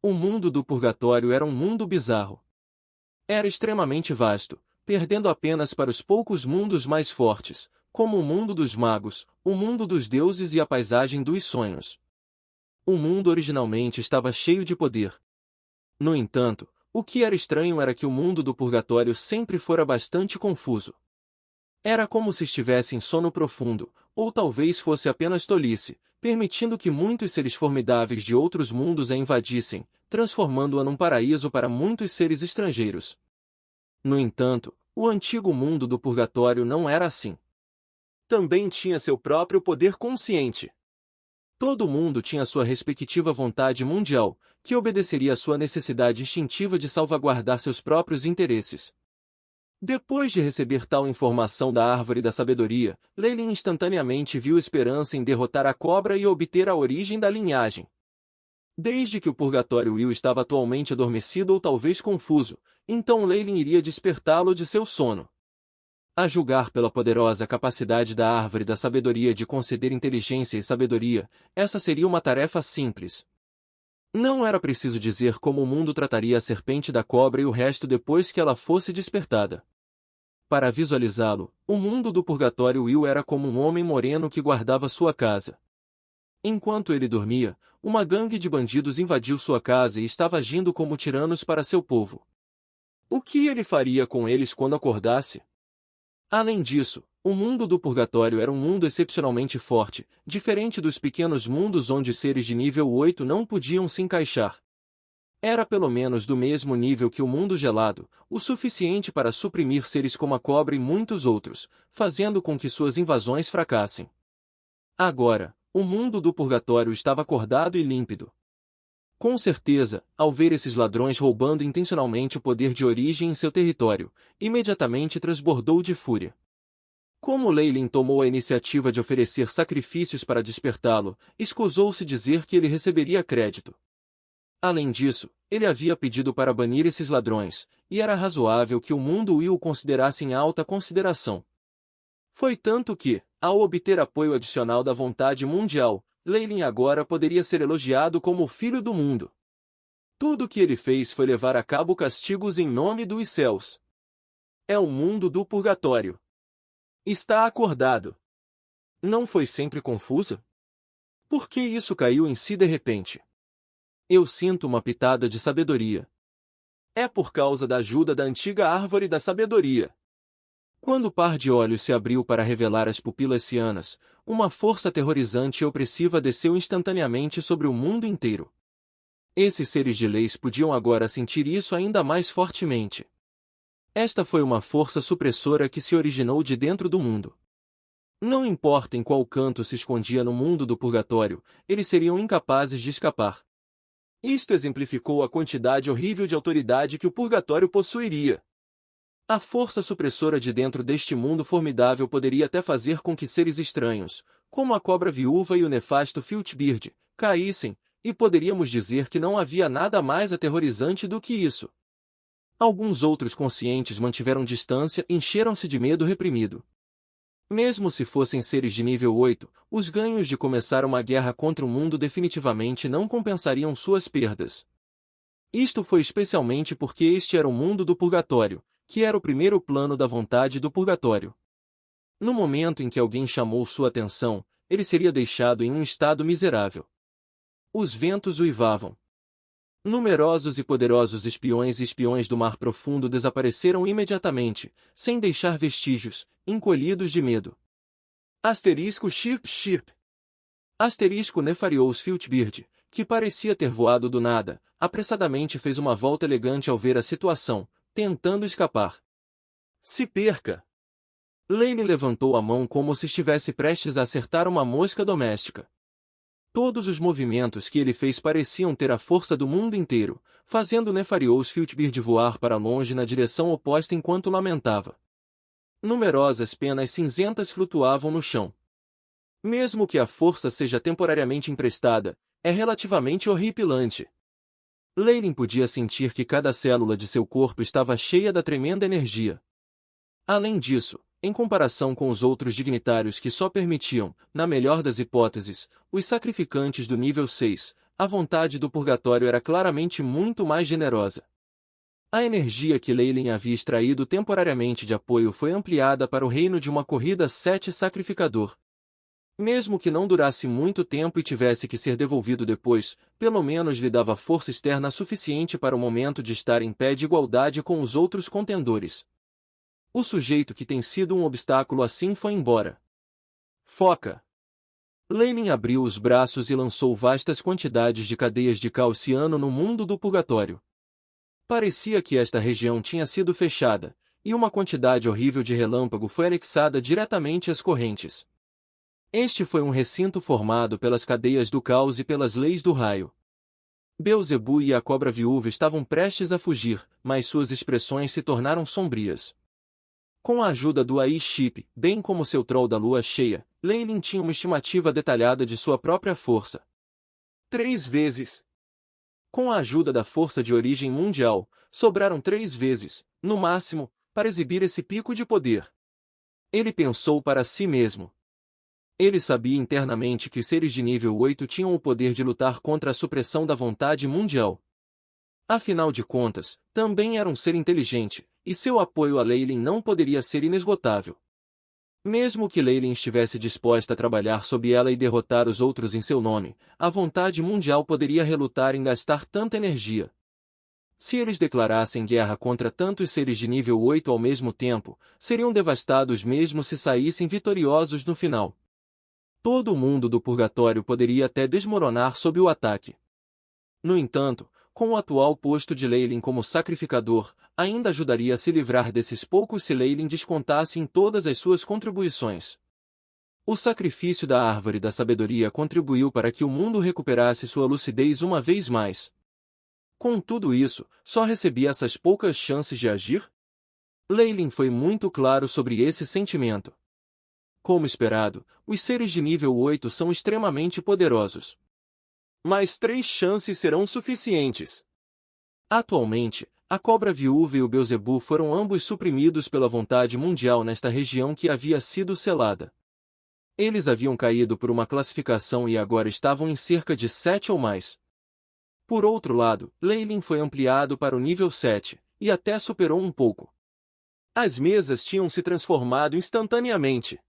O mundo do purgatório era um mundo bizarro. Era extremamente vasto, perdendo apenas para os poucos mundos mais fortes, como o mundo dos magos, o mundo dos deuses e a paisagem dos sonhos. O mundo originalmente estava cheio de poder. No entanto, o que era estranho era que o mundo do purgatório sempre fora bastante confuso. Era como se estivesse em sono profundo, ou talvez fosse apenas tolice, permitindo que muitos seres formidáveis de outros mundos a invadissem, transformando-a num paraíso para muitos seres estrangeiros. No entanto, o antigo mundo do purgatório não era assim. Também tinha seu próprio poder consciente. Todo mundo tinha sua respectiva vontade mundial, que obedeceria à sua necessidade instintiva de salvaguardar seus próprios interesses. Depois de receber tal informação da Árvore da Sabedoria, Leyline instantaneamente viu esperança em derrotar a cobra e obter a origem da linhagem. Desde que o Purgatório Will estava atualmente adormecido ou talvez confuso, então Leyline iria despertá-lo de seu sono. A julgar pela poderosa capacidade da Árvore da Sabedoria de conceder inteligência e sabedoria, essa seria uma tarefa simples. Não era preciso dizer como o mundo trataria a serpente da cobra e o resto depois que ela fosse despertada. Para visualizá-lo, o mundo do Purgatório Will era como um homem moreno que guardava sua casa. Enquanto ele dormia, uma gangue de bandidos invadiu sua casa e estava agindo como tiranos para seu povo. O que ele faria com eles quando acordasse? Além disso, o mundo do purgatório era um mundo excepcionalmente forte, diferente dos pequenos mundos onde seres de nível 8 não podiam se encaixar. Era pelo menos do mesmo nível que o mundo gelado, o suficiente para suprimir seres como a cobra e muitos outros, fazendo com que suas invasões fracassem. Agora, o mundo do purgatório estava acordado e límpido. Com certeza, ao ver esses ladrões roubando intencionalmente o poder de origem em seu território, imediatamente transbordou de fúria. Como Leyline tomou a iniciativa de oferecer sacrifícios para despertá-lo, escusou-se dizer que ele receberia crédito. Além disso, ele havia pedido para banir esses ladrões, e era razoável que o mundo Will o considerasse em alta consideração. Foi tanto que, ao obter apoio adicional da vontade mundial, Leyline agora poderia ser elogiado como o filho do mundo. Tudo o que ele fez foi levar a cabo castigos em nome dos céus. É o mundo do purgatório. Está acordado. Não foi sempre confusa? Por que isso caiu em si de repente? Eu sinto uma pitada de sabedoria. É por causa da ajuda da antiga Árvore da Sabedoria. Quando o par de olhos se abriu para revelar as pupilas cianas, uma força aterrorizante e opressiva desceu instantaneamente sobre o mundo inteiro. Esses seres de leis podiam agora sentir isso ainda mais fortemente. Esta foi uma força supressora que se originou de dentro do mundo. Não importa em qual canto se escondia no mundo do purgatório, eles seriam incapazes de escapar. Isto exemplificou a quantidade horrível de autoridade que o purgatório possuiria. A força supressora de dentro deste mundo formidável poderia até fazer com que seres estranhos, como a cobra viúva e o nefasto Filchbeard, caíssem, e poderíamos dizer que não havia nada mais aterrorizante do que isso. Alguns outros conscientes mantiveram distância e encheram-se de medo reprimido. Mesmo se fossem seres de nível 8, os ganhos de começar uma guerra contra o mundo definitivamente não compensariam suas perdas. Isto foi especialmente porque este era o mundo do purgatório, que era o primeiro plano da vontade do purgatório. No momento em que alguém chamou sua atenção, ele seria deixado em um estado miserável. Os ventos uivavam. Numerosos e poderosos espiões e espiões do mar profundo desapareceram imediatamente, sem deixar vestígios, encolhidos de medo. Asterisco chirp chirp. Asterisco Nefarious Filchbeard, que parecia ter voado do nada, apressadamente fez uma volta elegante ao ver a situação, tentando escapar. Se perca! Leyline levantou a mão como se estivesse prestes a acertar uma mosca doméstica. Todos os movimentos que ele fez pareciam ter a força do mundo inteiro, fazendo Nefarious Filchbeard voar para longe na direção oposta enquanto lamentava. Numerosas penas cinzentas flutuavam no chão. Mesmo que a força seja temporariamente emprestada, é relativamente horripilante. Leyline podia sentir que cada célula de seu corpo estava cheia da tremenda energia. Além disso, em comparação com os outros dignitários que só permitiam, na melhor das hipóteses, os sacrificantes do nível 6, a vontade do purgatório era claramente muito mais generosa. A energia que Leyline havia extraído temporariamente de apoio foi ampliada para o reino de uma corrida 7 sacrificador. Mesmo que não durasse muito tempo e tivesse que ser devolvido depois, pelo menos lhe dava força externa suficiente para o momento de estar em pé de igualdade com os outros contendores. O sujeito que tem sido um obstáculo assim foi embora. Foca! Leyline abriu os braços e lançou vastas quantidades de cadeias de calciano no mundo do purgatório. Parecia que esta região tinha sido fechada, e uma quantidade horrível de relâmpago foi anexada diretamente às correntes. Este foi um recinto formado pelas cadeias do caos e pelas leis do raio. Beelzebu e a cobra viúva estavam prestes a fugir, mas suas expressões se tornaram sombrias. Com a ajuda do Ai-Ship, bem como seu troll da lua cheia, Leyline tinha uma estimativa detalhada de sua própria força. 3 vezes. Com a ajuda da força de origem mundial, sobraram 3 vezes, no máximo, para exibir esse pico de poder. Ele pensou para si mesmo. Ele sabia internamente que os seres de nível 8 tinham o poder de lutar contra a supressão da vontade mundial. Afinal de contas, também era um ser inteligente, e seu apoio a Leyline não poderia ser inesgotável. Mesmo que Leyline estivesse disposta a trabalhar sob ela e derrotar os outros em seu nome, a vontade mundial poderia relutar em gastar tanta energia. Se eles declarassem guerra contra tantos seres de nível 8 ao mesmo tempo, seriam devastados mesmo se saíssem vitoriosos no final. Todo o mundo do purgatório poderia até desmoronar sob o ataque. No entanto, com o atual posto de Leyline como sacrificador, ainda ajudaria a se livrar desses poucos se Leyline descontasse em todas as suas contribuições. O sacrifício da árvore da sabedoria contribuiu para que o mundo recuperasse sua lucidez uma vez mais. Com tudo isso, só recebia essas poucas chances de agir? Leyline foi muito claro sobre esse sentimento. Como esperado, os seres de nível 8 são extremamente poderosos. Mas 3 chances serão suficientes. Atualmente, a cobra viúva e o Beelzebu foram ambos suprimidos pela vontade mundial nesta região que havia sido selada. Eles haviam caído por uma classificação e agora estavam em cerca de 7 ou mais. Por outro lado, Leyline foi ampliado para o nível 7, e até superou um pouco. As mesas tinham se transformado instantaneamente.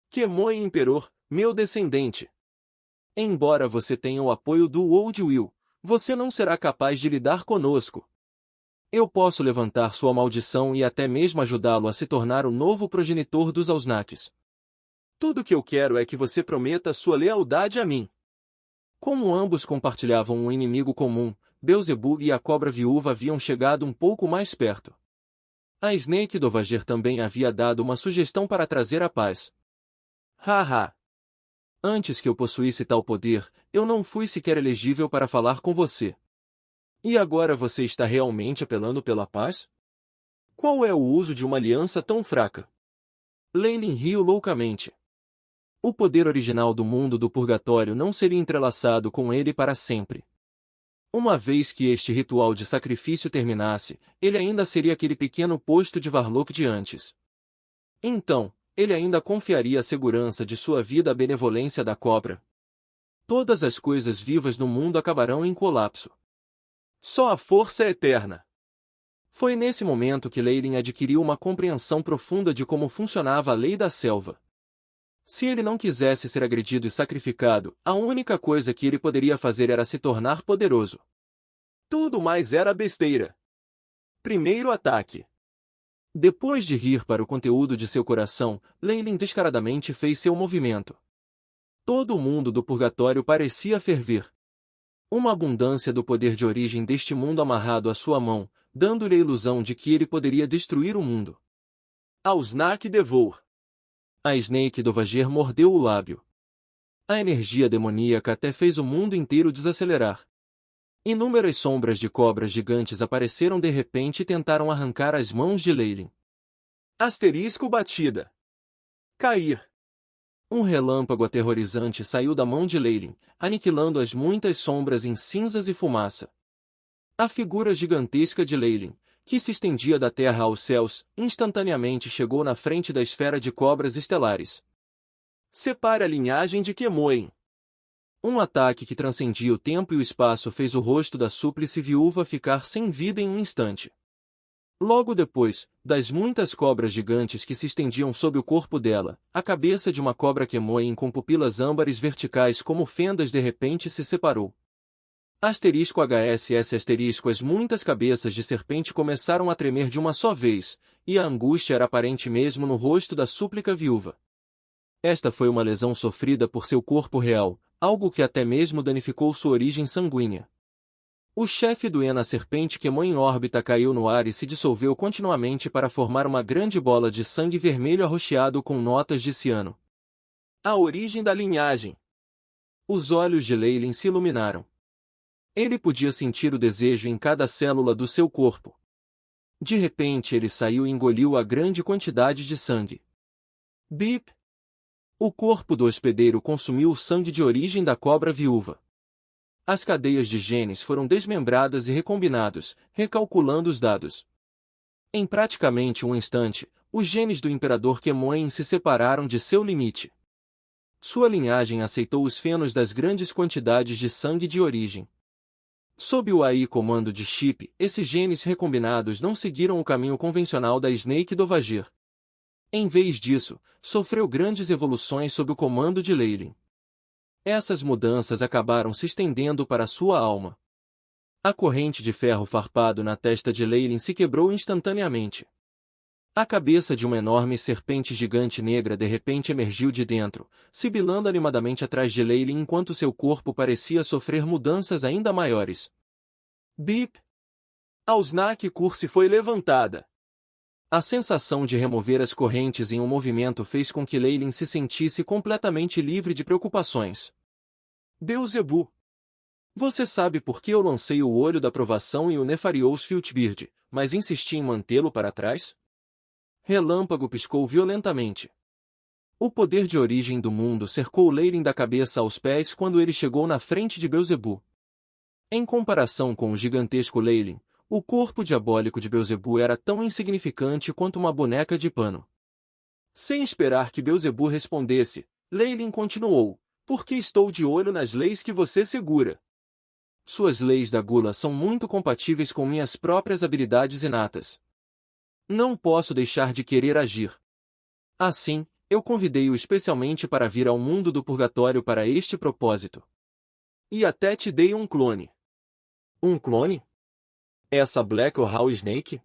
Kemoe Imperor, meu descendente. Embora você tenha o apoio do Old Will, você não será capaz de lidar conosco. Eu posso levantar sua maldição e até mesmo ajudá-lo a se tornar o novo progenitor dos Ausnaques. Tudo que eu quero é que você prometa sua lealdade a mim. Como ambos compartilhavam um inimigo comum, Beelzebu e a cobra viúva haviam chegado um pouco mais perto. A Snake Dovager também havia dado uma sugestão para trazer a paz. Haha! Antes que eu possuísse tal poder, eu não fui sequer elegível para falar com você. E agora você está realmente apelando pela paz? Qual é o uso de uma aliança tão fraca? Leyline riu loucamente. O poder original do mundo do purgatório não seria entrelaçado com ele para sempre. Uma vez que este ritual de sacrifício terminasse, ele ainda seria aquele pequeno posto de Varlock de antes. Então, ele ainda confiaria a segurança de sua vida à benevolência da cobra. Todas as coisas vivas no mundo acabarão em colapso. Só a força é eterna. Foi nesse momento que Leyline adquiriu uma compreensão profunda de como funcionava a lei da selva. Se ele não quisesse ser agredido e sacrificado, a única coisa que ele poderia fazer era se tornar poderoso. Tudo mais era besteira. Primeiro ataque. Depois de rir para o conteúdo de seu coração, Leyline descaradamente fez seu movimento. Todo o mundo do purgatório parecia ferver. Uma abundância do poder de origem deste mundo amarrado à sua mão, dando-lhe a ilusão de que ele poderia destruir o mundo. Ausnak Devour. A Snake Dovager mordeu o lábio. A energia demoníaca até fez o mundo inteiro desacelerar. Inúmeras sombras de cobras gigantes apareceram de repente e tentaram arrancar as mãos de Leyline. Asterisco batida. Cair. Um relâmpago aterrorizante saiu da mão de Leyline, aniquilando as muitas sombras em cinzas e fumaça. A figura gigantesca de Leyline, que se estendia da terra aos céus, instantaneamente chegou na frente da esfera de cobras estelares. Separe a linhagem de Kemoe. Um ataque que transcendia o tempo e o espaço fez o rosto da súplice viúva ficar sem vida em um instante. Logo depois, das muitas cobras gigantes que se estendiam sob o corpo dela, a cabeça de uma cobra Kemoen com pupilas âmbares verticais como fendas de repente se separou. As muitas cabeças de serpente começaram a tremer de uma só vez, e a angústia era aparente mesmo no rosto da súplica viúva. Esta foi uma lesão sofrida por seu corpo real, algo que até mesmo danificou sua origem sanguínea. O chefe do Ena serpente queimou em órbita, caiu no ar e se dissolveu continuamente para formar uma grande bola de sangue vermelho arroxeado com notas de ciano. A origem da linhagem. Os olhos de Leylin se iluminaram. Ele podia sentir o desejo em cada célula do seu corpo. De repente ele saiu e engoliu a grande quantidade de sangue. Bip! O corpo do hospedeiro consumiu o sangue de origem da cobra viúva. As cadeias de genes foram desmembradas e recombinados, recalculando os dados. Em praticamente um instante, os genes do Imperador Kemoen se separaram de seu limite. Sua linhagem aceitou os fenos das grandes quantidades de sangue de origem. Sob o AI comando de Chip, esses genes recombinados não seguiram o caminho convencional da Snake Dovagir. Em vez disso, sofreu grandes evoluções sob o comando de Leylin. Essas mudanças acabaram se estendendo para sua alma. A corrente de ferro farpado na testa de Leylin se quebrou instantaneamente. A cabeça de uma enorme serpente gigante negra de repente emergiu de dentro, sibilando animadamente atrás de Leylin enquanto seu corpo parecia sofrer mudanças ainda maiores. Bip! A Uznak Curse foi levantada. A sensação de remover as correntes em um movimento fez com que Leylin se sentisse completamente livre de preocupações. Beelzebu! Você sabe por que eu lancei o olho da provação e o Nefarious Filtbeard, mas insisti em mantê-lo para trás? Relâmpago piscou violentamente. O poder de origem do mundo cercou Leylin da cabeça aos pés quando ele chegou na frente de Beelzebu. Em comparação com o gigantesco Leylin, o corpo diabólico de Beelzebu era tão insignificante quanto uma boneca de pano. Sem esperar que Beelzebu respondesse, Leylin continuou, porque estou de olho nas leis que você segura. Suas leis da gula são muito compatíveis com minhas próprias habilidades inatas. Não posso deixar de querer agir. Assim, eu convidei-o especialmente para vir ao mundo do purgatório para este propósito. E até te dei um clone. Um clone? Essa Black Ohau Snake?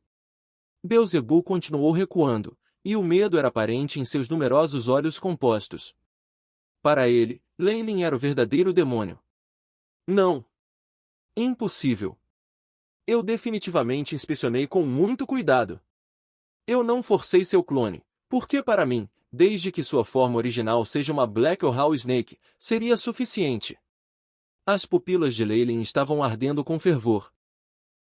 Beelzebu continuou recuando, e o medo era aparente em seus numerosos olhos compostos. Para ele, Leylin era o verdadeiro demônio. Não. Impossível. Eu definitivamente inspecionei com muito cuidado. Eu não forcei seu clone, porque para mim, desde que sua forma original seja uma Black Ohau Snake, seria suficiente. As pupilas de Leylin estavam ardendo com fervor.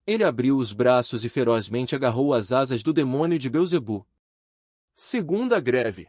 Ele abriu os braços e ferozmente agarrou as asas do demônio de Beelzebu. Segunda greve.